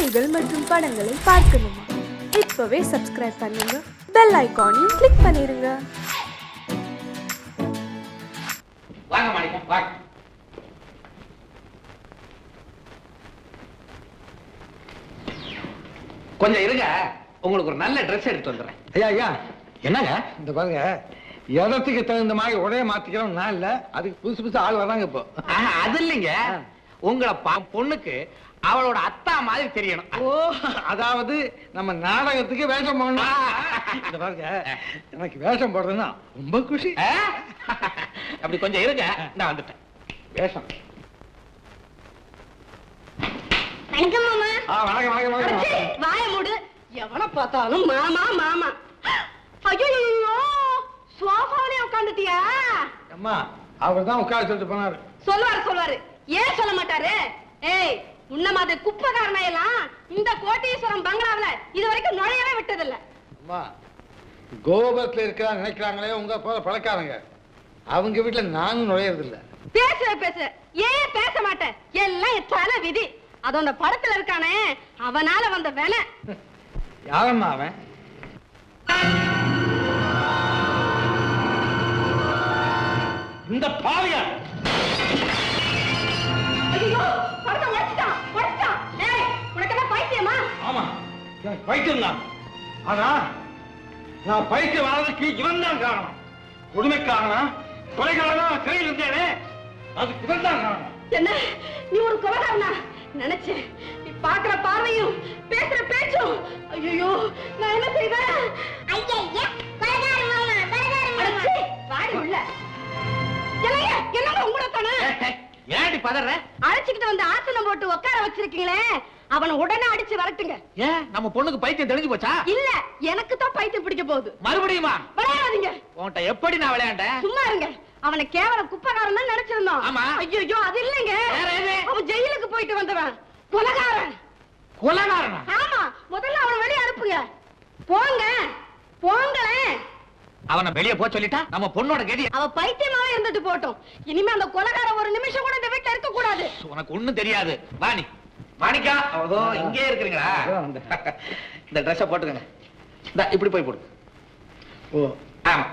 செய்திகள் மற்றும் படங்களை பார்க்கணுமா? இப்பவே சப்ஸ்கிரைப் பண்ணுங்க, பெல் ஐகானையும் கிளிக் பண்ணிருங்க. வாங்க மாணிக்கம், வாங்க. கொஞ்சம் இருங்க, உங்களுக்கு ஒரு நல்ல ட்ரெஸ் எடுத்து வந்துடுறேன். ஐயா ஐயா, என்னங்க இந்த பாருங்க, இடத்துக்கு தகுந்த மாதிரி உடைய மாத்திக்கிறோம். நான் இல்ல, அதுக்கு புதுசு புதுசு ஆள் வராங்க இப்போ. அது இல்லைங்க, உங்களை பொண்ணுக்கு அவளோட அத்தா மாதிரி தெரியணும். ஓ, அதாவது நம்ம நாடகத்துக்கு வேஷம் போடணும். இந்த பாருங்க, எனக்கு வேஷம் போடுறதுன்னா ரொம்ப குஷி. அப்படி கொஞ்சம் இருங்க, நான் வந்துட்டேன். வேஷம். வணக்கம் மாமா. வணக்கம் வணக்கம் வணக்கம். வாய மூடு. எவனை பார்த்தாலும் மாமா மாமா. ஐயோ, சோஃபாவிலே உட்காந்துட்டியா? அம்மா, அவர் தான் உட்கார சொல்லிட்டு போனாரு. சொல்லுவாரு. ஏன் சொல்ல மாட்டாரு? ஏய், உன்ன மாதிரி குப்பைக்காரனை எல்லாம் இந்த கோட்டீஸ்வரம் பங்களாவில இது வரைக்கும் நுழையவே விட்டதில்ல. அம்மா, கோபுரத்துல இருக்கிறா நினைக்கிறாங்களே உங்க போல பழக்காரங்க, அவங்க வீட்டுல நானும் நுழையறது இல்ல. பேசு. ஏன் பேச மாட்டேன்? எல்லாம் என் தலை விதி. அது அந்த படத்துல இருக்கானே, அவனால வந்த வேலை. யாரம்மா அவன்? இந்த பாவியா? ஐயோ, படத்தை உடைச்சிட்டான். ஏய், உனக்கு என்ன பைத்தியமா? ஆமா, எனக்கு பைத்தியம் தான். ஆனா நான் பைத்தியம் ஆனதுக்கு இவன் தான் காரணம். கொடுமைக்காரனா, கொலைகாரனா சிறையில் இருந்தேனே, அதுக்கு இவன் தான் காரணம். என்ன, நீ ஒரு கொலைகாரனா? நினைச்சேன். நீ பாக்குற பார்வையும் பேசுற பேச்சும். ஐயோ, நான் என்ன செய்வேன்? ஐயா, கொலைகார மாமா, கொலைகார மாமா. வாடி உள்ள. என்னங்க உங்கள தானே? ஏன்டி பதற? அழைச்சிக்கிட்டு வந்து ஆசனம் போட்டு உட்கார வச்சிருக்கீங்களே, அவனை உடனே அடிச்சு வரட்டுங்க. ஏன் நம்ம பொண்ணுக்கு பைத்தியம் தெரிஞ்சு போச்சா? இல்ல, எனக்கு தான் பைத்தியம் பிடிக்க போகுது. மறுபடியுமா? விளையாடாதீங்க. உன்கிட்ட எப்படி நான் விளையாண்டேன்? சும்மா இருங்க. அவனை கேவல குப்பைக்காரன் தான் நினைச்சிருந்தோம். ஆமா. ஐயோ, அது இல்லைங்க. வேற எது? அவன் ஜெயிலுக்கு போயிட்டு வந்தவன் கொலைகாரன். கொலைகாரனா? ஆமா, முதல்ல அவனை வெளியே அனுப்புங்க. போங்களேன். அவனை வெளியே போ சொல்லிட்டா நம்ம பொண்ணோட கதி. அவ பைத்தியமாவே இருந்துட்டு போட்டோம். இனிமே அந்த கொலைகாரன் ஒரு நிமிஷம் கூட இந்த வீட்டுல இருக்க கூடாது. உனக்கு ஒண்ணும் தெரியாது. வாணி, மாணிக்கா, அதோ இங்கே இருக்கிறீங்களா? இந்த ட்ரெஸ்ஸ போட்டுக்கங்க. இப்படி போய் போடு. ஓ, ஆமா.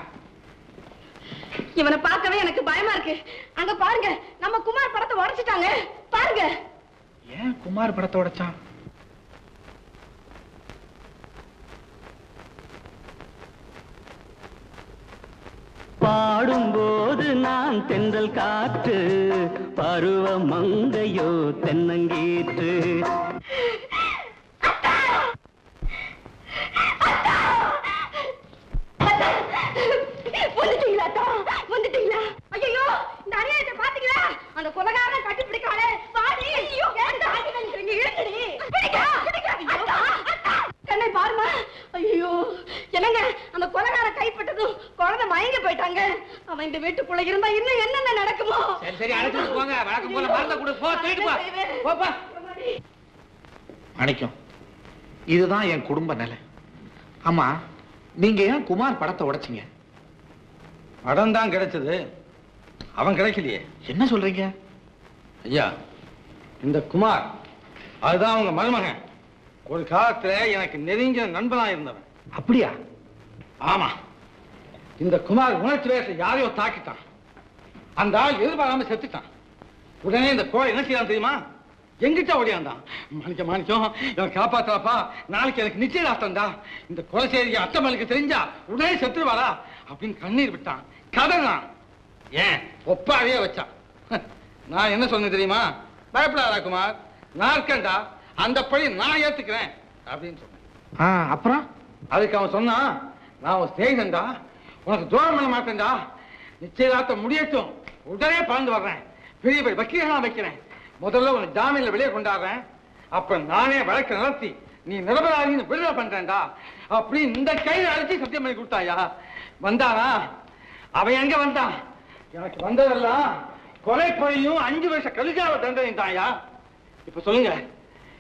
இவனை பார்க்கவே எனக்கு பயமா இருக்கு. அங்க பாருங்க, நம்ம குமார் படத்தை உடைச்சிட்டாங்க. பாருங்க. ஏன் குமார் படத்தை உடைச்சான்? பாடும்போது நான் தென்றல் காற்று, பருவ மங்கையோ தென்னங்கீற்று. வந்துட்டீங்களா? ஐயோ, இந்த அநியாயத்தை பாத்தீங்களா? அந்த கொலைகாரனை கட்டி பிடிக்காளே. பாடி. ஐயோ, என்னை பாருமா. ஐயோ, என்னங்க, அந்த கொலைகார கைப்பட்டதும் குழந்தை மயங்கி போயிட்டாங்க. அவன் இந்த வீட்டுக்குள்ள இருந்தா இன்னும் என்னென்ன நடக்குமோ? சரி, அழைச்சிட்டு போங்க. வழக்கம் போல மறந்த கொடு. போ, தூக்கிட்டு போ. போ. மாணிக்கம், இதுதான் என் குடும்ப நிலை. ஆமா, நீங்க ஏன் குமார் படத்தை உடைச்சீங்க? படம் தான் கிடைச்சது, அவன் கிடைக்கலையே. என்ன சொல்றீங்க? ஐயா, இந்த குமார் அதுதான் அவங்க மருமகன். ஒரு காலத்துல எனக்கு நெருங்கிய நண்பனா இருந்தவன். அப்படியா? ஆமா, இந்த குமார் உணர்ச்சி வேச யாரையோ தாக்கிட்டான். அந்த ஆள் எதிர்பாராம செத்துட்டான். உடனே இந்த கோழை என்ன செய்யலாம் தெரியுமா? எங்கிட்ட ஓடியாந்தான். மாணிக்கம், இவன் காப்பாத்தாப்பா, நாளைக்கு எனக்கு நிச்சயதார்த்தம்டா. இந்த கொலை செய்தி அத்தமலுக்கு தெரிஞ்சா உடனே செத்துருவாரா அப்படின்னு கண்ணீர் விட்டான், கதறான். ஏன் ஒப்பாவே வச்சான். நான் என்ன சொன்னேன் தெரியுமா? பயப்படாதா குமார், நான் இருக்கேன்டா, அந்த பழி நான் ஏத்துக்கிறேன் அப்படின்னு சொன்னேன். அப்புறம் அதுக்கு அவன் சொன்னான், நான் ஒரு ஸ்நேகிதன்டா, உனக்கு துரோகம் பண்ண மாட்டேன்டா, நிச்சயதார்த்தம் முடியட்டும், உடனே பறந்து வர்றேன், பெரிய பெரிய வக்கீலா வைக்கிறேன், முதல்ல உனக்கு ஜாமீன்ல வெளியே கொண்டாடுறேன், அப்ப நானே வழக்கு நடத்தி நீ நிரபராதின்னு விடுதலை பண்றேன்டா அப்படி இந்த கையில அழைச்சி சத்தியம் பண்ணி கொடுத்தாயா. வந்தானா? அவன் எங்க வந்தான்? எனக்கு வந்ததெல்லாம் கொலை பழியும் 5 வருஷ கலிஜாவ தண்டனை தாயா. இப்ப சொல்லுங்க,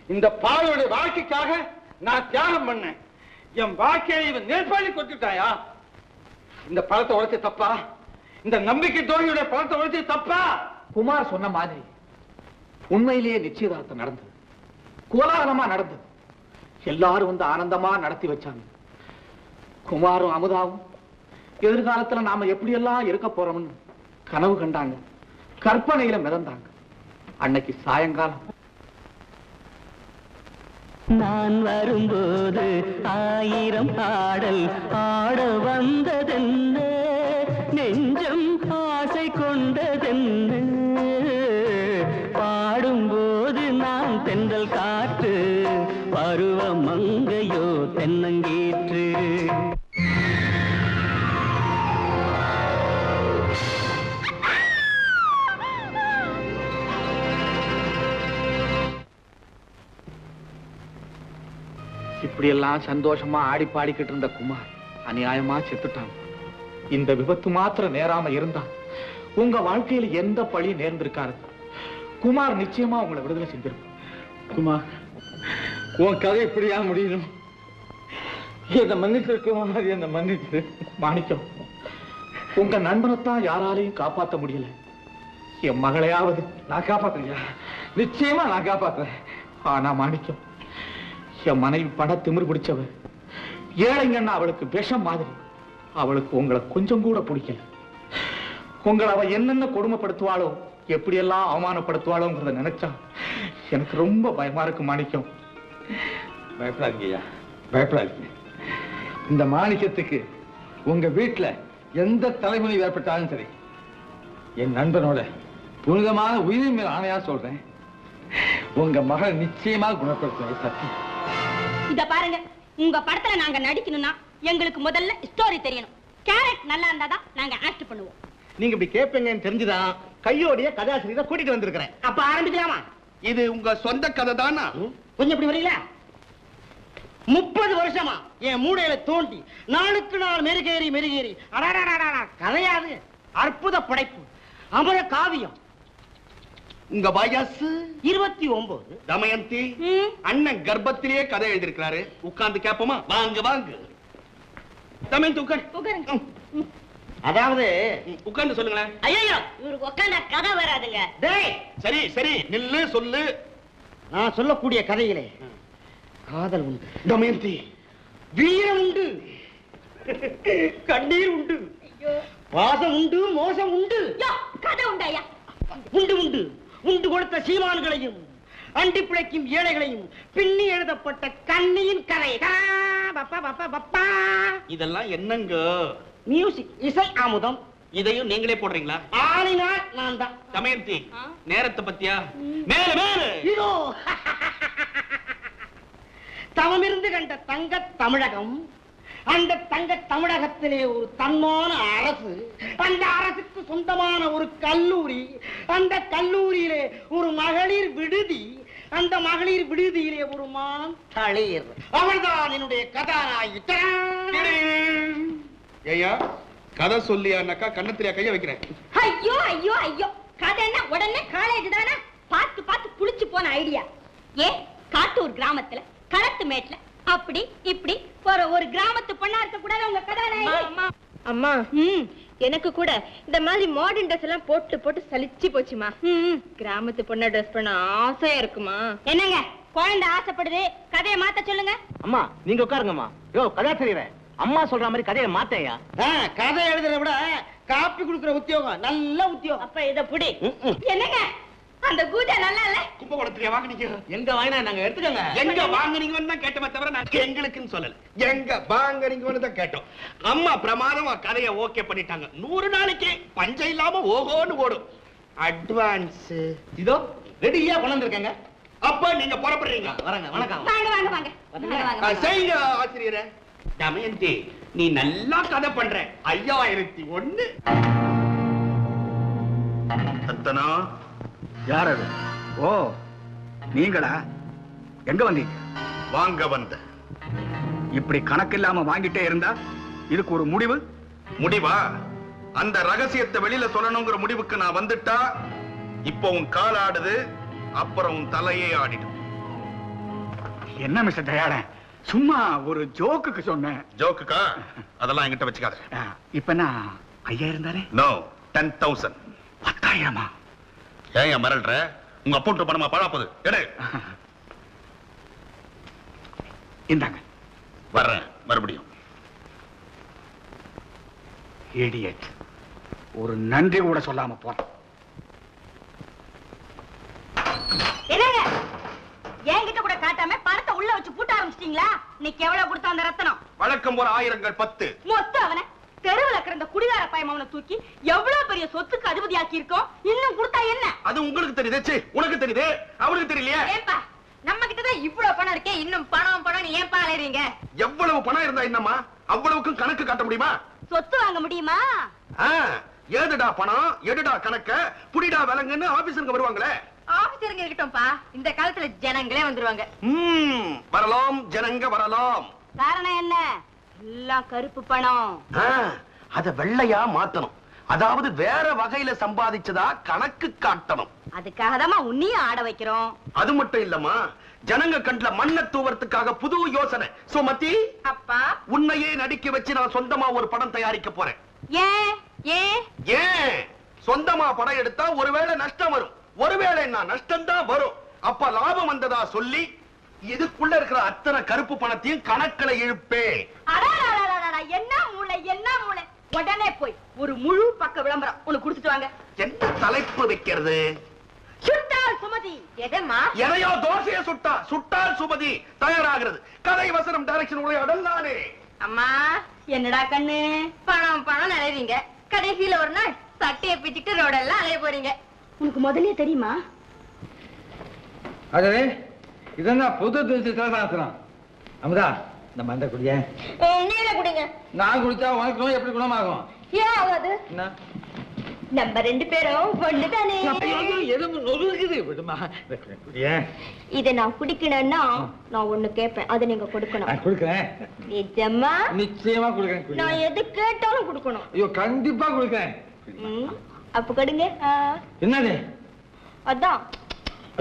இந்த பாவையோட வாழ்க்கைக்காக நான் தியாகம் பண்ணேன், என் வாழ்க்கையை இவன் நேர்பாடி கொடுத்துட்டாயா. இந்த பழத்தை உடைச்சு தப்பா? இந்த நம்பிக்கை தோழியோட பழத்தை உடைச்சு தப்பா? குமார் சொன்ன மாதிரி உண்மையிலேயே நிச்சயதார்த்தம் நடந்தது. கோலாகலமா நடந்தது. எல்லாரும் வந்து ஆனந்தமா நடத்தி வச்சாங்க. குமாரும் அமுதாவும் எதிர்காலத்துல நாம எப்படியெல்லாம் இருக்க போறோம்னு கனவு கண்டாங்க, கற்பனையில மிதந்தாங்க. அன்னைக்கு சாயங்காலம் நான் வரும்போது 1000 ஆடல் ஆட வந்ததென்ன, நெஞ்சம் ஆசை கொண்டதென்ன, பாடும்போது நான் தென்றல் காற்று, பருவ மங்கையோ தென்னங்கீற்று. இப்படியெல்லாம் சந்தோஷமா ஆடி பாடிக்கிட்டு இருந்த குமார் அநியாயமா செத்துட்டான். இந்த விபத்து மாத்திரம் நேராம இருந்தா உங்க வாழ்க்கையில எந்த பழி நேர்ந்திருக்காரு? குமார் நிச்சயமா உங்களை விடுதலை செஞ்சிருப்பார். குமார், உன் கதை இப்படியா முடியணும்? என்ன மன்னிச்சு குமார், என்ன மன்னிச்சு. மாணிக்கம், உங்க நண்பனைத்தான் யாராலையும் காப்பாற்ற முடியல. என் மகளையாவது நான் காப்பாத்துறியா? நிச்சயமா நான் காப்பாத்துறேன். ஆனா மாணிக்கம், என் மனைவி பண திமிரு பிடிச்சவ, ஏழைங்கன்னா அவளுக்கு விஷம் மாதிரி. அவளுக்கு உங்களை கொஞ்சம் கூட பிடிக்கல. உங்களை அவ என்னென்ன கொடுமைப்படுத்துவாளோ, எப்படியெல்லாம் அவமானப்படுத்துவாளோங்கிறத நினைச்சா எனக்கு ரொம்ப பயமா இருக்கு மாணிக்கம். பயப்படாதீங்கய்யா, பயப்படாதீங்க. இந்த மாணிக்கத்துக்கு உங்க வீட்டுல எந்த தலைமுறை ஏற்பட்டாலும் சரி, என் நண்பனோட புனிதமான உயிரின் மேல் ஆணையா சொல்றேன், உங்க மகள் நிச்சயமா குணப்படுத்துவேன். சத்தியம். இத பாருங்க, உங்க படத்துல நாங்க நடிக்கணும்னா எங்களுக்கு முதல்ல ஸ்டோரி தெரியணும். கேரக்ட் நல்லா இருந்தாதான் நாங்க ஆக்ட் பண்ணுவோம். நீங்க இப்படி கேட்பீங்கன்னு தெரிஞ்சுதான் கையோடைய கதாசிரியரை கூட்டிட்டு வந்திருக்கிறேன். அப்ப ஆரம்பிக்கலாமா? இது உங்க சொந்த கதை தானா? கொஞ்சம் இப்படி வரீங்களா? 30 வருஷமா என் மூடையில தோண்டி நாளுக்கு நாள் மெருகேறி மெருகேறி கதையாது அற்புத படைப்பு, அமர காவியம். உங்க வயசு 29. தமயந்தி அண்ணன் கர்ப்பத்திலேயே கதை எழுதிருக்கிறாரு. உட்கார்ந்து கேப்போமா? வாங்க வாங்க தமயந்தி உட்கார். அதாவது உட்கார்ந்து சொல்லுங்களேன். ஐயோ, இவருக்கு உட்கார்ந்தா கதை வராதுங்க. சரி சரி நில்லு சொல்லு. நான் சொல்லக்கூடிய கதையிலே காதல் உண்டு, தமயந்தி வீரம் உண்டு, கண்ணீர் உண்டு, பாசம் உண்டு, மோசம் உண்டு, கதை உண்டு. உண்டு உண்டு உண்டு கொடுத்த சீமான்களையும் அண்டி பிழைக்கும் ஏழைகளையும் பின்னி எழுதப்பட்ட கண்ணியின் கதை. இதெல்லாம் என்னங்க? மியூசிக், இசை அமுதம். இதையும் நீங்களே போடுறீங்களா? ஆளினால் நான் தான். தமயந்தி நேரத்தை பத்தியா? மேல மேல இதோ தவமிருந்து கண்ட தங்க தமிழகம், அந்த தங்க தமிழகத்திலே ஒரு தன்மான அரசு, அந்த அரசுக்கு சொந்தமான ஒரு கல்லூரி, அந்த கல்லூரியிலே ஒரு மகளிர் விடுதி, அந்த மகளிர் விடுதியிலே ஒரு மான் தளிர். அவள்தான் என்னுடைய கதாநாயகி. ஐயா கதை சொல்லியானாக்கா கண்ணத்திலே கைய வைக்கிறேன். ஐயோ ஐயோ ஐயோ, கதைன்னா உடனே காலேஜ் தானே? பார்த்து பார்த்து புளிச்சு போன ஐடியா. காட்டூர் கிராமத்துல களத்து மேட்ல அப்படி இப்படி ஒரு கிராமத்து பொண்ணா இருக்க கூடாது உங்க கதாநாயகி? அம்மா, எனக்கு கூட இந்த மாதிரி மாடர்ன் ட்ரெஸ் எல்லாம் போட்டு போட்டு சலிச்சு போச்சுமா. கிராமத்து பொண்ணா ட்ரெஸ் பண்ண ஆசையா இருக்குமா? என்னங்க குழந்தை ஆசைப்படுது, கதையை மாத்த சொல்லுங்க. அம்மா நீங்க உட்காருங்கம்மா. யோ கதாசிரியரே, அம்மா சொல்ற மாதிரி கதையை மாத்தையா. கதை எழுதுறத விட காப்பி குடுக்குற உத்தியோகம் நல்ல உத்தியோகம். அப்ப இத புடி. என்னங்க அந்த கூஜா நல்லா இல்ல? கும்பகோணத்துல வாங்குனீங்க? எங்க வாங்கினா நாங்க எடுத்துக்கங்க. எங்க வாங்குனீங்கன்னு தான் கேட்டோமே தவிர நான் எங்களுக்குன்னு சொல்லல. எங்க வாங்குனீங்கன்னு தான் கேட்டோம். அம்மா பிரமாதமா கதையை ஓகே பண்ணிட்டாங்க. 100 நாளைக்கு பஞ்சம் இல்லாம ஓஹோன்னு ஓடும். அட்வான்ஸ் இதோ ரெடியா கொண்டு வந்திருக்கேங்க. அப்ப நீங்க புறப்படுறீங்க. வரங்க. வணக்கம். வாங்க வாங்க வாங்க. செய்யுங்க ஆசிரியரே. தமயந்தி நீ நல்லா கதை பண்ற. 5001 அத்தனா. யார் அது? ஓ நீங்களா? எங்க வந்தீங்க? வாங்க வந்த. இப்படி கணக்கு இல்லாம வாங்கிட்டே இருந்தா இதுக்கு ஒரு முடிவு? முடிவா? அந்த ரகசியத்தை வெளியில சொல்லணுங்கிற முடிவுக்கு நான் வந்துட்டா இப்போ உன் கால் ஆடுது, அப்புறம் உன் தலையே ஆடிடும். என்ன மிஸ்டர் தயாளன், சும்மா ஒரு ஜோக்குக்கு சொன்னேன். ஜோக்குக்கா? அதெல்லாம் என்கிட்ட வச்சுக்காத. இப்ப நான் 5000 தானே? நோ, 10,000. 10,000? ஏன் மறல்ற? உங்க அப்பா பணமா பழா போகுது. எடு. இந்தாங்க. வர்றேன் மறுபடியும். இடியட். ஒரு நன்றி கூட சொல்லாம போறேன். என்னங்க என்கிட்ட கூட காட்டாம பணத்தை உள்ள வச்சு பூட்ட ஆரம்பிச்சிட்டீங்களா? இன்னைக்கு எவ்வளவு கொடுத்தா அந்த ரத்தனம்? வழக்கம் போல 1000ங்கள் 10. மொத்தம் அவனை தெருவுல கிடந்த குடிகார பையன் அவனை தூக்கி எவ்வளவு பெரிய சொத்துக்கு அதிபதியாக்கி இருக்கோம். இன்னும் கொடுத்தா என்ன? அது உங்களுக்கு தெரியுதே, உனக்கு தெரியுது, அவனுக்கு தெரியலையே. ஏன்பா நம்ம கிட்டதான் இவ்வளவு பணம் இருக்கே, இன்னும் பணம் பணம் ஏன்பா அலையறீங்க? எவ்வளவு பணம் இருந்தா என்னம்மா? அவ்வளவுக்கும் கணக்கு காட்ட முடியுமா? சொத்து வாங்க முடியுமா? ஏதுடா பணம், எடுடா கணக்க, புடிடா விலங்குன்னு ஆபீசருக்கு வருவாங்களே. ஆபீசருங்க இருக்கட்டும்பா, இந்த காலத்துல ஜனங்களே வந்துருவாங்க. வரலாம், ஜனங்க வரலாம். காரணம் என்ன? எல்லாம் கருப்பு பணம். அத வெள்ளையா மாத்தணும். அதாவது வேற வகையில சம்பாதிச்சதா கணக்கு காட்டணும். அதுக்காக தான் உன்னையும் ஆட வைக்கிறோம். அது மட்டும் இல்லம்மா, ஜனங்க கண்ட்ல மண்ணை தூவறதுக்காக புது யோசனை. சுமதி, அப்பா உன்னையே நடிக்க வச்சு நான் சொந்தமா ஒரு படம் தயாரிக்க போறேன். ஏன் ஏன் ஏன்? சொந்தமா படம் எடுத்தா ஒருவேளை நஷ்டம் வரும், ஒருவேளை நான் நஷ்டம் தான் வரும். அப்ப லாபம் வந்ததா சொல்லி இதுக்குள்ள இருக்கிற அத்தனை கருப்பு பணத்தையும் கணக்குல இழுப்பேன். என்ன மூளை, என்ன மூளை! உடனே போய் ஒரு முழு பக்க விளம்பரம் உனக்கு கொடுத்துட்டு வாங்க. என்ன தலைப்பு வைக்கிறது? சுட்டால் சுமதி. எதம்மா? எதையோ தோசைய சுட்டால் சுமதி தயாராகிறது. கதை வசனம் டைரக்ஷன் உரையாடல் நானே. அம்மா என்னடா கண்ணு, பணம் பணம் நினைவீங்க, கடைசியில ஒரு நாள் சட்டையை பிச்சுட்டு ரோடெல்லாம் அலைய போறீங்க. உனக்கு முதல்லயே தெரியுமா? அதே இதெல்லாம் புது சாஸ்திரம். அமுதா, நம்ம அந்த குடிய நீல குடிங்க. நான் குடிச்சா உனக்கு நோய் எப்படி குணமாகும்? ஏன் ஆகாது? நம்ம 2 பேரும் ஒண்ணுதானே. எலும்பு நொறுக்குது. விடுமா குடிய. இதை நான் குடிக்கணும்னா நான் ஒண்ணு கேட்பேன், அதை நீங்க கொடுக்கணும். கொடுக்கிறேன். நிஜமா? நிச்சயமா கொடுக்கிறேன். நான் எது கேட்டாலும் கொடுக்கணும். ஐயோ, கண்டிப்பா கொடுக்கிறேன். அப்ப கடுங்க. என்னது? அதான்.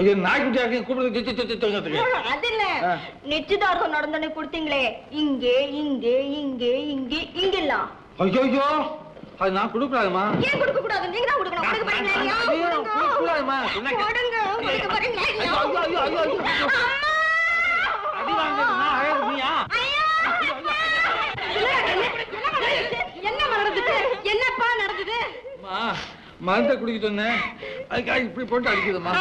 ஐயோ, நாய்க்குட்டியா கூப்பிடுறது. அது இல்ல, நிச்சயதார்த்தம் நடந்தோடனே கொடுத்தீங்களே, இங்கே இங்கே இங்கே இங்கே இங்கெல்லாம். ஐயோ, அது நான் கொடுக்கூடாதுமா. ஏன் கொடுக்க கூடாது? நீங்க தான் கொடுக்கணும். கொடுக்க போறீங்களா? கொடுக்கூடாதுமா. கொடுங்க. கொடுக்க போறீங்களா? என்ன நடந்தது? என்னப்பா நடந்தது? மருந்தை குடிக்க சொன்னேன், அதுக்காக இப்படி போட்டு அடிக்குதுமா.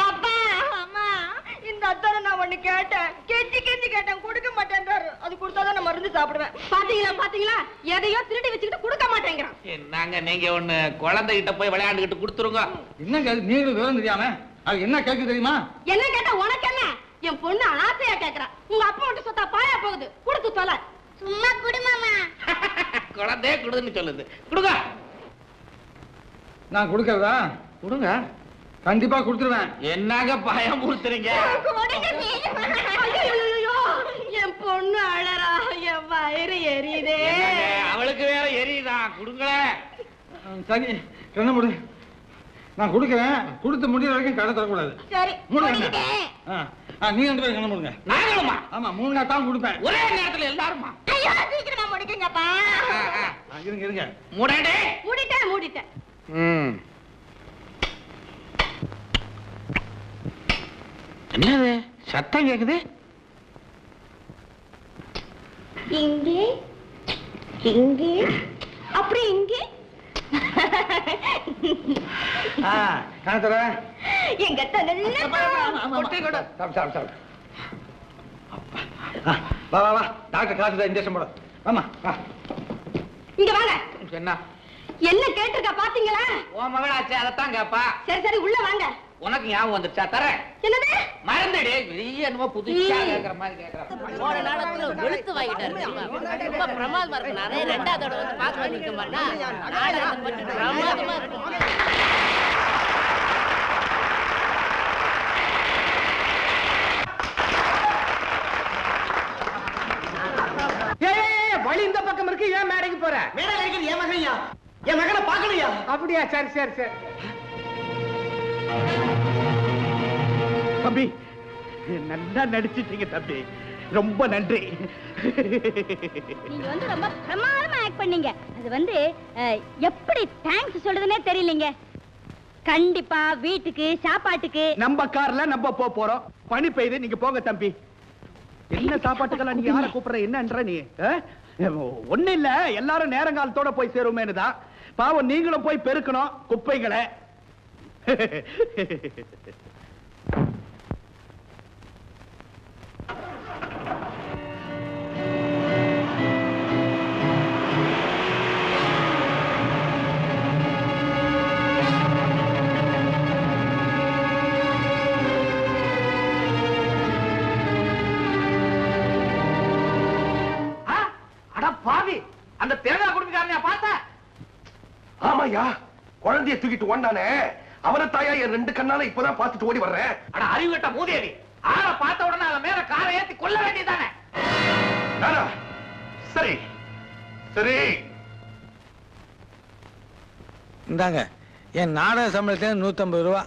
இந்த அத்தார நான் ஒண்ணு கேட்டேன், கெஞ்சி கெஞ்சி கேட்டேன், கொடுக்க மாட்டேன்றாரு. அது கொடுத்தாதான் நான் மருந்து சாப்பிடுவேன். பாத்தீங்களா பாத்தீங்களா, எதையோ திருடி வச்சுக்கிட்டு கொடுக்க மாட்டேங்கிறான். என்னங்க நீங்க ஒண்ணு குழந்தைகிட்ட போய் விளையாண்டுகிட்டு கொடுத்துருங்க. என்னங்க அது நீங்களும் விவரம் தெரியாம அது என்ன கேட்கு தெரியுமா? என்ன கேட்டா உனக்கு என்ன? என் பொண்ணு ஆசையா கேக்குறா. உங்க அப்பா மட்டும் சொத்தா பாயா போகுது, கொடுத்து தொலை. சும்மா குடுமாமா. குழந்தைய கொடுன்னு சொல்லுது, கொடுங்க. நான் கொடுக்கறதா? கொடுங்க, கண்டிப்பா கொடுத்துருவேன். என்னங்க பயம் கொடுத்துறீங்க? என் பொண்ணு அழறா, என் வயிறு எரியுதே. அவளுக்கு வேற எரியுதான், கொடுங்களேன். சரி, என்ன முடி, நான் கொடுக்கிறேன். கொடுத்து முடிகிற வரைக்கும் கடை தரக்கூடாது. சரி, நீ 2 பேரும் கண்ண முடுங்க. நாங்களுமா? ஆமா, 3 நாள் தான் கொடுப்பேன். ஒரே நேரத்துல எல்லாருமா? ஐயோ, சீக்கிரமா முடிக்குங்கப்பா. இருங்க இருங்க, மூடடே. மூடிட்டேன். என்னது சத்தம் கேக்குது? இங்கே இங்கே அப்படி இங்கே. காத்தர எங்க தங்கல்ல வா வா வா, டாக்டர் காசு இன்ஜெக்ஷன் போட. ஆமா இங்க வாங்க. என்ன என்ன கேட்டிருக்கா பாத்தீங்களா? உன் மகளாச்சு, அதத்தான் கேப்பா. சரி சரி, உள்ள வாங்க. உனக்கு ஞாபகம் வந்துருச்சா? தரேன். என்னது? மறந்துடு. பெரிய என்னமோ புதுசா கேக்குற மாதிரி கேக்குற. போன நாடகத்துல வெளுத்து வாங்கிட்டாரு தெரியுமா? ரொம்ப பிரமாதமா இருக்கு. நானே 2வது தடவை வந்து பார்க்க வந்திருக்கேன் பாருங்க. நாடகம் மட்டும் பிரமாதமா இருக்கும். வழி இந்த பக்கம் இருக்கு, ஏன் மேடைக்கு போற? மேடையில இருக்கிறது என் மகன்யா, என் மகனை பாக்கலையா? அப்படியா? சரி சரி சரி. தம்பி, நல்லா நடிச்சிட்டீங்க தம்பி, ரொம்ப நன்றி. நீங்க வந்து ரொம்ப பிரமாதமா ஆக்ட் பண்ணீங்க. அது வந்து எப்படி தேங்க்ஸ் சொல்றதுன்னே தெரியலங்க. கண்டிப்பா வீட்டுக்கு சாப்பாட்டுக்கு நம்ம கார்ல நம்ம போறோம். பனி பெய்யுது, நீங்க போங்க தம்பி. என்ன சாப்பாட்டுக்கெல்லாம் நீ யாரை கூப்பிடுற என்னன்ற நீ ஒண்ணு இல்ல எல்லாரும் நேரங்காலத்தோட போய் சேருமேனு தான். பாவம் நீங்களும் போய் பெருக்கணும் குப்பைகளை. பாவி, அந்த தேங்காய் குடும்பக்காரனையா பார்த்த? ஆமாயா, குழந்தைய தூக்கிட்டு ஓண்டானே அவனை தாயா என் 2 கண்ணால இப்பதான் பார்த்துட்டு ஓடி வர்றேன். அட அறிவுட்ட மூதேவி, ஆளை பார்த்த உடனே அவன் மேல காரை ஏத்தி கொல்ல வேண்டியதானே? சரி சரி, இந்தாங்க என் நாடக சம்பளத்துல 150 ரூபா.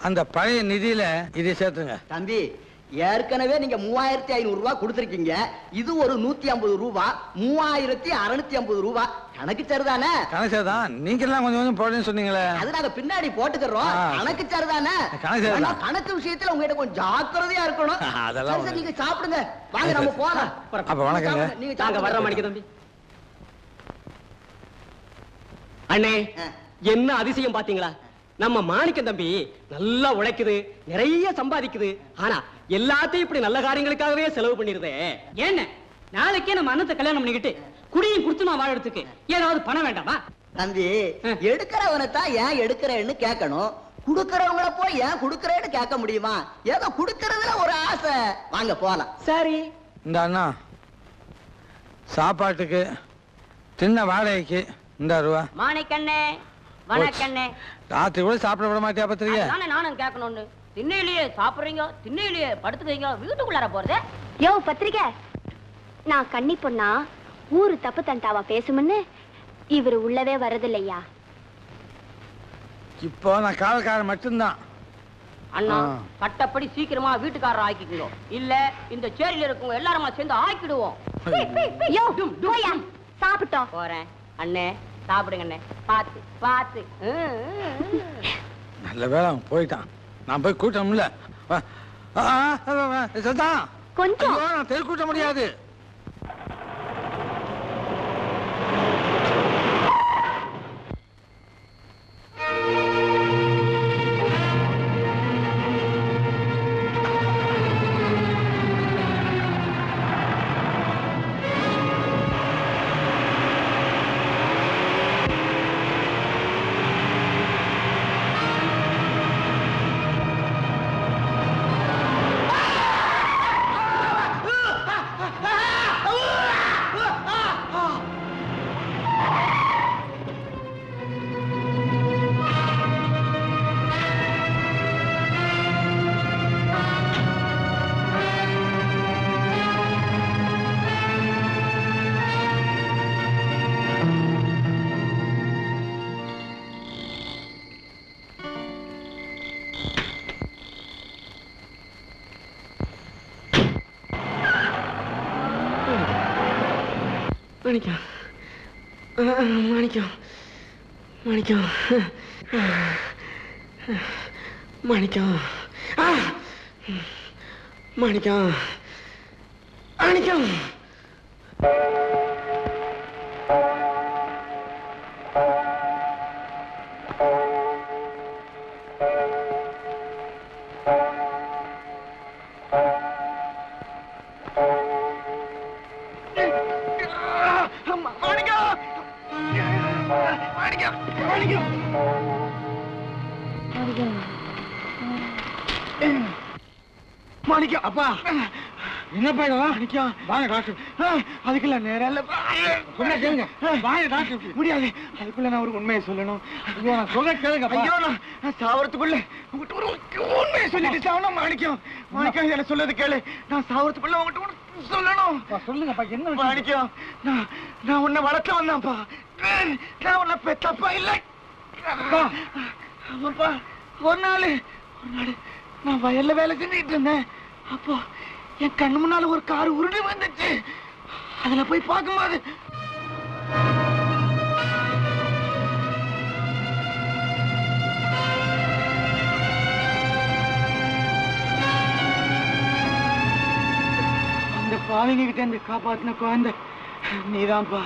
அந்த பழைய நிதியில இதை சேர்த்துங்க. தம்பி, ஏற்கனவே நீங்க 3500 ரூபாய் கொடுத்திருக்கீங்க. இது ஒரு 150 ரூபாய், 3650 ரூபாய். கணக்கு சரிதானே? கணக்கு சரிதான். நீங்க எல்லாம் கொஞ்சம் கொஞ்சம் போடுன்னு சொன்னீங்களே, அது நாங்க பின்னாடி போட்டுக்கிறோம். கணக்கு சரிதானே? கணக்கு விஷயத்துல உங்ககிட்ட கொஞ்சம் ஜாக்கிரதையா இருக்கணும். அதெல்லாம் சரி, நீங்க சாப்பிடுங்க. வாங்க நம்ம போலாம். அப்ப வணக்கங்க. நீங்க சாங்க வர்ற மணிக்கு தம்பி. அண்ணே, என்ன அதிசயம் பாத்தீங்களா? நம்ம மாணிக்கம் தம்பி நல்லா உழைக்குது, நிறைய சம்பாதிக்குது. ஆனா எல்லாத்தையும் இப்படி நல்ல காரியங்களுக்காகவே செலவு பண்ணிருதே. என்ன நாளைக்கே நம்ம அண்ணத்தை கல்யாணம் பண்ணிக்கிட்டு குடியும் குடுத்து நான் வாழறதுக்கு ஏதாவது பணம் வேண்டாமா? தம்பி, எடுக்கிறவனை தான் ஏன் எடுக்கிறேன்னு கேட்கணும். குடுக்கிறவங்கள போய் ஏன் குடுக்கிறேன்னு கேட்க முடியுமா? ஏதோ குடுக்கறதுல ஒரு ஆசை. வாங்க போலாம். சரி. இந்த அண்ணா சாப்பாட்டுக்கு தின்ன வாடகைக்கு இந்த ரூபா. மாணிக்கண்ணே வணக்கண்ணே. ராத்திரி கூட சாப்பிட விட மாட்டியா பத்திரிக்கை? நானும் கேட்கணும்னு. திண்ணையிலேயே சாப்பிடுறீங்க, திண்ணையிலேயே படுத்துக்கிறீங்க, வீட்டுக்குள்ளார போறது. யோ பத்திரிக்கை, நான் கன்னி பொண்ணா ஊரு தப்பு தண்டாவா பேசுமுன்னு இவரு உள்ளவே வரதில்லையா? இப்போ நான் காவல்காரன் மட்டும்தான். அண்ணா, கட்டப்படி சீக்கிரமா வீட்டுக்காரர் ஆக்கிக்கோ, இல்ல இந்த சேரியில இருக்கவங்க எல்லாருமா சேர்ந்து ஆக்கிடுவோம். சாப்பிட்டோம். போறேன் அண்ணே, சாப்பிடுங்க அண்ணே. பாத்து பாத்து. நல்ல வேலை அவன் போயிட்டான். நான் போய் கூட்டம்ல கொஞ்சம் நான் தெரு கூட்ட முடியாது. மாணிக்கம், மாணிக்கம், மாணிக்கம், மாணிக்கம், மாணிக்கம், மாணிக்கம். மாணிக்கம், அப்பா என்ன பையன்? வாங்க டாக்டர். அதுக்குள்ள நேரம் இல்ல. சொன்ன கேளுங்க. வாங்க டாக்டர். முடியாது. அதுக்குள்ள நான் ஒரு உண்மையை சொல்லணும். ஐயோ, நான் சொல்ல கேளுங்க. ஐயோ, நான் சாவறதுக்குள்ள உங்ககிட்ட ஒரு உண்மையை சொல்லிட்டு சாவணும். மாணிக்கம், மாணிக்கம், என்ன சொல்லது கேளு. நான் சாவறதுக்குள்ள உங்ககிட்ட சொல்லணும். சொல்லுங்கப்பா. என்ன மாணிக்கம்? நான் உன்னை வளர்க்க வந்தான்ப்பா. நான் உன்னை பெத்தப்பா இல்லை. ஆமாப்பா. ஒரு நாள் நான் வயல்ல வேலை செஞ்சுட்டு இருந்தேன். அப்போ என் கண்ணு முன்னால ஒரு கார் உருண்டு வந்துச்சு. அதுல போய் பார்க்கும்போது பாவிங்க கிட்ட இருந்து காப்பாத்தின குழந்தை நீதான்ப்பா.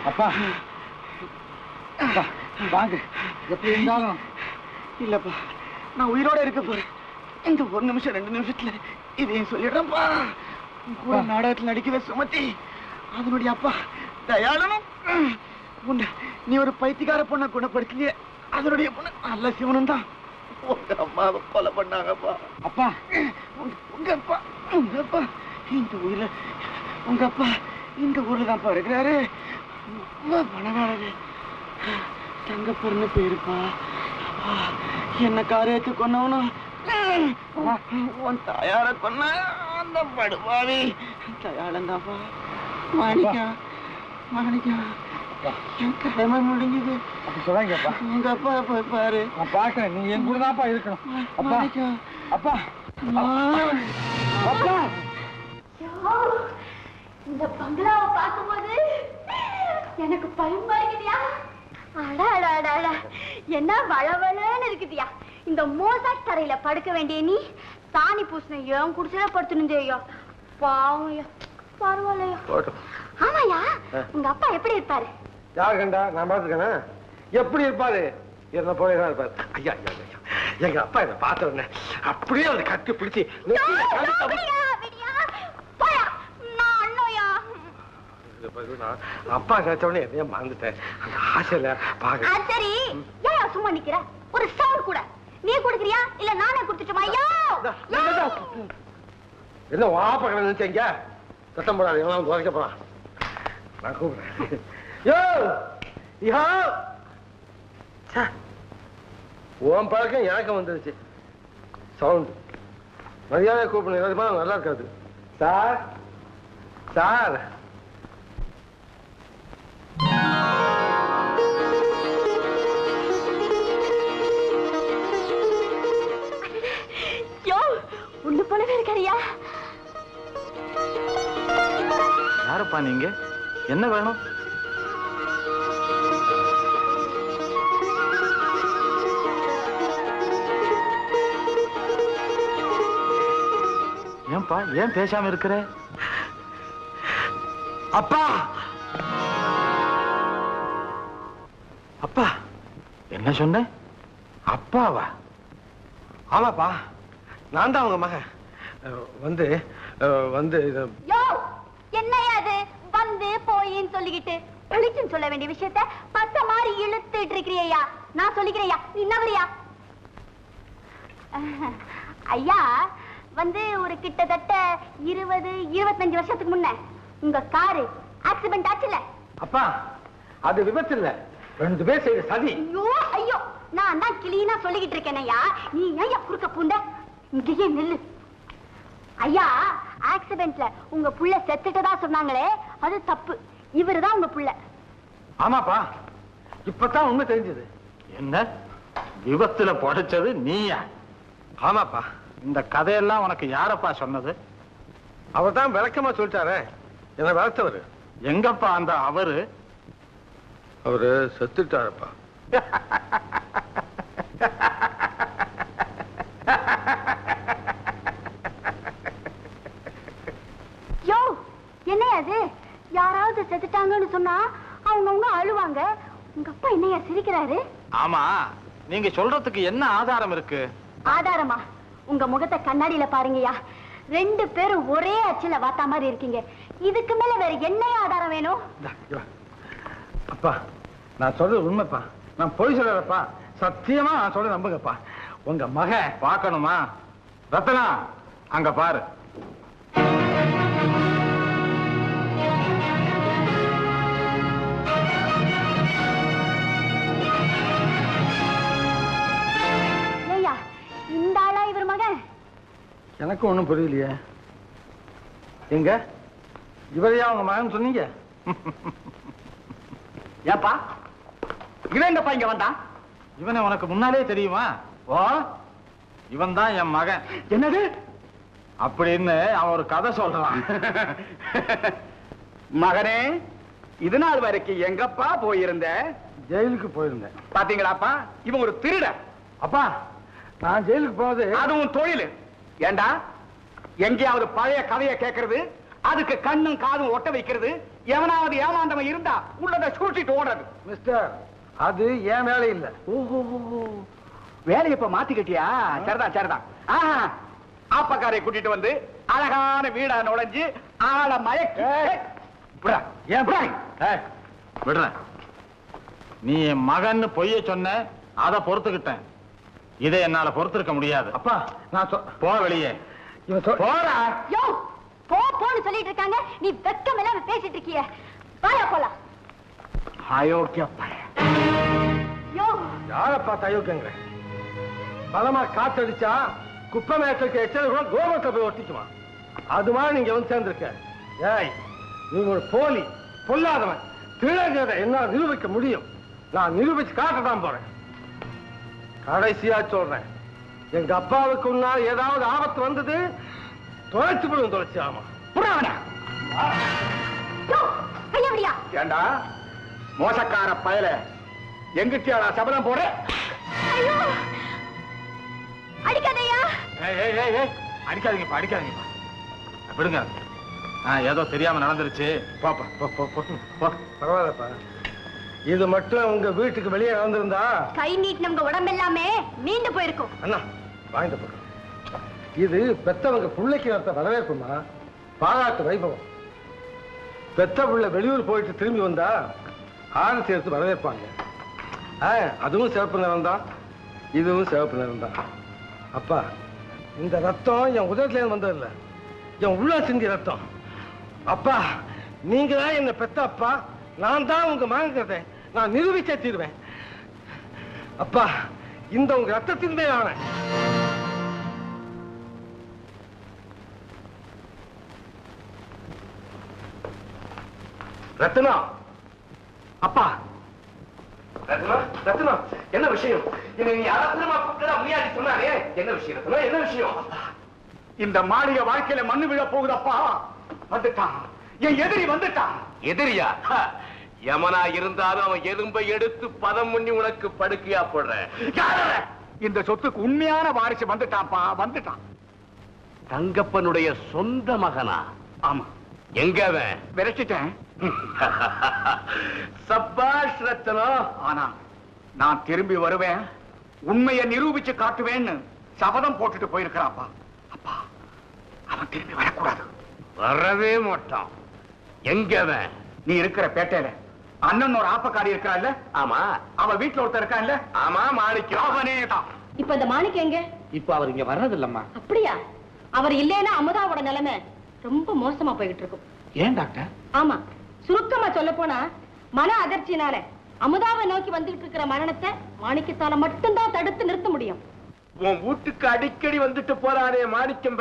அப்பா வாங்க, எப்படி இருந்தாலும் இல்லப்பா, நான் உயிரோட இருக்க போறேன். இந்த 1 நிமிஷம் 2 நிமிஷத்துல இதையும் சொல்லிடுறேன்ப்பா. கூட நாடகத்தில் நடிக்கவே சுமத்தி அதனுடைய அப்பா தயாளனும் உன்னை நீ ஒரு பைத்தியக்கார பொண்ணை குணப்படுத்தியே அதனுடைய பொண்ணு நல்ல சிவனும் தான் உங்க அம்மாவை கொலை பண்ணாங்கப்பா. அப்பா உங்க அப்பா இந்த ஊர்ல உங்க அப்பா இந்த ஊர்ல தான்ப்பா இருக்கிறாரு. பணக்காரரு தங்கப்பொருன்னு பேருப்பா. என்ன காரியத்தை கொன்னவனும் உன் தாயார கொன்ன அந்த படுபாவி தயாளன் தான்ப்பா. மாணிக்கம் என் கடமை முடிஞ்சது. உங்க அப்பா போய் பாரு. நான் பாக்குறேன், நீ என் கூட தான்ப்பா இருக்கணும். அப்பா அப்பா இந்த பங்களாவை பார்க்கும்போது எனக்கு பயமா இருக்குதியா. அட என்ன வளவளன்னு இருக்குதியா. இந்த மோசாக் தரையில படுக்க வேண்டிய நீ சாணி பூசின ஏன் குடிசையில படுத்துனுந்தேயோ. பாவையா, பரவாயில்லையா. ஆமாயா, உங்க அப்பா எப்படி இருப்பாரு? யாரு கண்டா? நான் பாத்துக்கேனா எப்படி இருப்பாரு? என்ன போலதான் இருப்பாரு. ஐயா எங்க அப்பா என்ன பார்த்த உடனே அப்படியே அதை கட்டி பிடிச்சி அப்பா கிடைச்ச உடனே எதையும் மறந்துட்டேன். அந்த ஆசையில பாக்க. சரி, ஏன் சும்மா நிக்கிற? ஒரு சவுண்ட் கூட நீ கொடுக்குறியா இல்ல நானே கொடுத்துட்டுமா? ஐயோ என்ன வாப்பா கடை நினைச்சீங்க? சத்தம் போடாது, எவனாலும் துவைக்க போறான். நான் கூப்பிடுறேன். உன் பழக்கம் எனக்கு வந்துருச்சு. சவுண்ட் மரியாதை கூப்பிடுங்க, நல்லா இருக்காது. சார் சார் ஒண்ணு போலவே இருக்காரியா. யாரப்பா நீங்க? என்ன வேணும்? ஏன்பா ஏன் பேசாம இருக்கிற? அப்பா அப்பா என்ன சொன்ன? அப்பாவா? ஆமாப்பா, நான் தான் அவங்க மகன். வந்து என்னையா அது வந்து போயின்னு சொல்லிக்கிட்டு ஒளிச்சுன்னு சொல்ல வேண்டிய விஷயத்த பத்த மாதிரி இழுத்துட்டு இருக்கிறியா. நான் சொல்லிக்கிறேயா, நீ நவரியா. ஐயா வந்து ஒரு கிட்டத்தட்ட 20-25 வருஷத்துக்கு முன்ன உங்க காரு ஆக்சிடென்ட் ஆச்சுல. அப்பா அது விபத்து இல்ல, 2 பேர் செய்த சதி. ஐயோ நான் தான் கிளீனா சொல்லிக்கிட்டு இருக்கேனையா, நீ ஏன் குறுக்க பூண்ட? இங்கேயே நில்லு. ஐயா ஆக்சிடென்ட்ல உங்க புள்ள செத்துட்டதா சொன்னாங்களே, அது தப்பு. இவருதான் உங்க புள்ள. ஆமாப்பா, இப்பதான் உண்மை தெரிஞ்சது. என்ன விபத்துல புடைச்சது நீயா? ஆமாப்பா. இந்த கதையெல்லாம் உனக்கு யாரப்பா சொன்னது? அவர் தான் விளக்கமா சொல்லிட்டாரே, என்ன வளர்த்தவரு. எங்கப்பா அந்த அவரு? அவரு செத்துட்டாருப்பா. யோ என்னையா அது? யாராவது செத்துட்டாங்கன்னு சொன்னா அவங்க அழுவாங்க. உங்க அப்பா என்னையா சிரிக்கிறாரு? ஆமா, நீங்க சொல்றதுக்கு என்ன ஆதாரம் இருக்கு? ஆதாரமா? உங்க முகத்தை கண்ணாடியில பாருங்கய்யா, 2 பேரும் ஒரே அச்சில வாத்தா மாதிரி இருக்கீங்க. இதுக்கு மேல வேற என்ன ஆதாரம் வேணும்? அப்பா நான் சொல்றது உண்மைப்பா, நான் பொய் சொல்லலப்பா. சத்தியமா நான் சொல்ல நம்புங்கப்பா. உங்க மகன் பார்க்கணுமா? ரத்னா அங்க பாரு. ஏய்யா, இந்த ஆளா இவர் மகன்? எனக்கு ஒண்ணும் புரியலையே. எங்க இவரையா உங்க மகன் சொன்னீங்க? ஏப்பா இவன் எங்கப்பா இங்க வந்தான்? இவனை உனக்கு முன்னாலே தெரியுமா? ஓ, இவன் தான் என் மகன். என்னது அப்படின்னு அவன் ஒரு கதை சொல்றான். மகனே, இது நாள் வரைக்கும் எங்கப்பா போயிருந்த? ஜெயிலுக்கு போயிருந்தேன். பாத்தீங்களாப்பா, இவன் ஒரு திருடன். அப்பா நான் ஜெயிலுக்கு போகுது அதுவும் தொழில். ஏண்டா எங்கேயாவது பழைய கதையை கேட்கறது அதுக்கு கண்ணும் காதும் ஒட்ட வைக்கிறது, எவனாவது ஏமாந்தவன் இருந்தா உள்ளத சூட்டிட்டு ஓடுறது. மிஸ்டர், அது ஏன் வேலை இல்ல. ஓஹோ, வேலையை இப்ப மாத்திக்கிட்டியா? சரிதான் சரிதான். ஆப்பக்காரை கூட்டிட்டு வந்து அழகான வீடா நுழைஞ்சு ஆள மயக்க விடுற. நீ என் மகன் பொய்ய சொன்ன, அதை பொறுத்துக்கிட்டேன். இதை என்னால பொறுத்திருக்க முடியாது. அப்பா நான் போ வெளியே. போறா. யோ போன்னு சொல்லிட்டு இருக்காங்க, நீ வெக்கம் இல்லாம பேசிட்டு இருக்கிய. வாயா போலாம். அயோக்கிய யோ யார பார்த்து அயோக்கியங்க? பலமா காத்தடிச்சா குப்பை மேட்டுக்கு எச்சது கூட கோபத்தை போய் ஒட்டிக்குமா? அது மாதிரி நீங்க வந்து சேர்ந்திருக்க. ஏய், நீங்க ஒரு போலி, பொல்லாதவன், திருடங்கிறத என்ன நிரூபிக்க முடியும்? நான் நிரூபிச்சு காட்டதான் போறேன். கடைசியா சொல்றேன், எங்க அப்பாவுக்கு முன்னால் ஏதாவது ஆபத்து வந்தது, தொலைச்சு போடும். தொலைச்சு ஆமா ஏண்டா மோசக்கார பயல, எங்கிட்ட சபதம் போற? அடிக்காதையா. அடிக்காதீங்கப்பா, அடிக்காதீங்கப்பா. விடுங்க. ஏதோ தெரியாம நடந்துருச்சு. பாப்பா பரவாயில்லப்பா. இது மட்டும் உங்க வீட்டுக்கு வெளியே வந்திருந்தா கை நீட்டு நம்ம உடம்பு எல்லாமே நீண்டு போயிருக்கும். அண்ணா வாங்கிட்டு போறோம். இது பெத்தவங்க பிள்ளைக்கு நடத்த வரவேற்புமா, பாராட்டு வைபவம். பெத்த பிள்ளை வெளியூர் போயிட்டு திரும்பி வந்தா ஆரத்தி எடுத்து வரவேற்பாங்க. அதுவும் சிவப்பு நிறம் தான், இதுவும் சிவப்பு நிறம் தான். அப்பா, இந்த ரத்தம் என் உதயத்துல வந்ததில்ல, என் உள்ள சிந்திய ரத்தம். அப்பா, நீங்க தான் என்ன பெத்த அப்பா, நான் தான் உங்க மகங்கிறத நான் நிரூபிச்சே தீருவேன். அப்பா, இந்த உங்க ரத்தத்தின் மேல் ஆன ரத்னா. அப்பா ரத்னா, என்ன விஷயம்? சொன்னாரே, என்ன விஷயம் ரத்னா? என்ன விஷயம்? இந்த மாளிகை வாழ்க்கையில மண்ணு விழ போகுதப்பா. வந்துட்டான், என் எதிரி வந்துட்டான். எதிரியா? யமனா இருந்தாலும் அவன் எலும்பை எடுத்து பதம் பண்ணி உனக்கு படுக்கையா போடுற. இந்த சொத்துக்கு உண்மையான வாரிசு வந்துட்டான்ப்பா, வந்துட்டான். தங்கப்பனுடைய சொந்த மகனா? ஆமா. எங்க அவன்? விரட்டிட்டேன். சப்பாஷ் ரத்னம். ஆனா நான் திரும்பி வருவேன், உண்மையை நிரூபிச்சு காட்டுவேன்னு சபதம் போட்டுட்டு போயிருக்கிறாப்பா. அப்பா, அவன் திரும்பி வரக்கூடாது. வரவே மாட்டான். எங்க அவன்? நீ இருக்கிற பேட்டையில அண்ணன் ஒரு ஆப்பக்காரி இருக்கான்ல? ஆமா. அவன் வீட்டுல ஒருத்தர் இருக்கான்ல? ஆமா, மாணிக்கம். அவனே தான். இப்ப இந்த மாணிக்கம் எங்க? இப்ப அவர் இங்க வர்றது இல்லம்மா. அப்படியா? அவர் இல்லைன்னா அமுதாவோட நிலைமை ரொம்ப மோசமா போய்கிட்டு இருக்கும். ஏன் டாக்டர்? ஆமா, சுருக்கமா சொல்ல போனா மன அதிர்ச்சினால அமுதாவை நோக்கி வந்துகிட்டு இருக்கிற மரணத்தை மாணிக்கத்தால மட்டும்தான் தடுத்து நிறுத்த முடியும். உன் வீட்டுக்கு அடிக்கடி வந்துட்டு போறானே மாணிக்கம்,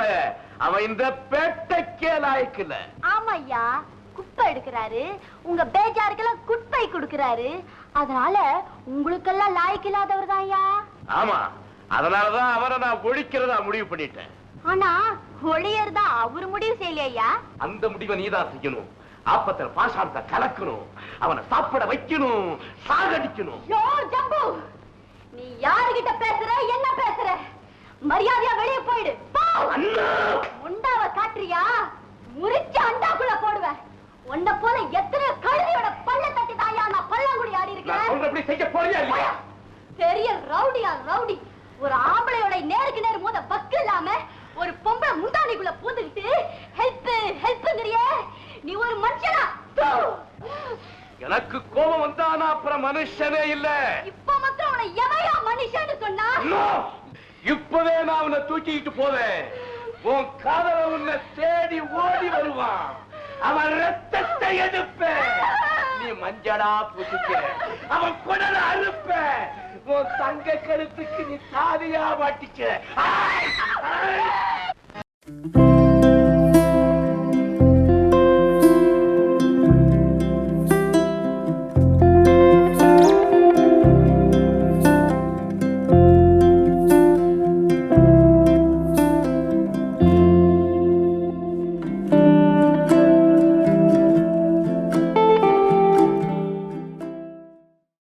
அவன் இந்த பேட்டைக்கே லாய்க்கல. ஆமா ஐயா, குப்பை எடுக்கிறாரு, உங்க பேஜாருக்கெல்லாம் குப்பை கொடுக்கிறாரு. அதனால உங்களுக்கெல்லாம் லாய்க்கு இல்லாதவர் தான் ஐயா. ஆமா, அதனாலதான் அவரை நான் ஒழிக்கிறதா முடிவு பண்ணிட்டேன். ஆனா ஒளியர்தான் அவரு முடிவு செய்யலையா? அந்த முடிவை நீதான் செய்யணும். ஆப்பத்துல பாசாரத்தை கலக்கணும், அவனை சாப்பிட வைக்கணும், சாகடிக்கணும். யோ ஜம்பு, நீ யாருகிட்ட பேசுற, என்ன பேசுற? மரியாதையா வெளியே போயிடு. முண்டாவ காட்டுறியா? முறிச்சு அண்டாக்குள்ள போடுவேன். உன்னை போல எத்தனை கழுதியோட பல்ல தட்டி தாயா நான் பல்லாங்குடி ஆடி இருக்கேன். பெரிய ரவுடியா ரவுடி. ஒரு ஆம்பளையோட நேருக்கு நேர் மோத பக்கு இல்லாம ஒரு பொம்பளை முந்தானிக்குள்ள பூந்துக்கிட்டு ஹெல்ப் ஹெல்ப்ங்கறியே. நீ ஒரு மனுஷனா? எனக்கு கோபம் வந்தானா அப்புறம் மனுஷனே இல்ல. இப்ப மாத்திரம் அவனை எவையா மனுஷன்னு சொன்னா? இப்பவே நான் அவனை தூக்கிட்டு போவேன். உன் காதல உன்னை தேடி ஓடி வருவான். அவன் ரத்தத்தை எடுப்ப, நீ மஞ்சளா பூசிக்க. அவன் குடல அறுப்ப, உன் தங்க கழுத்துக்கு நீ தாதியா மாட்டிக்க.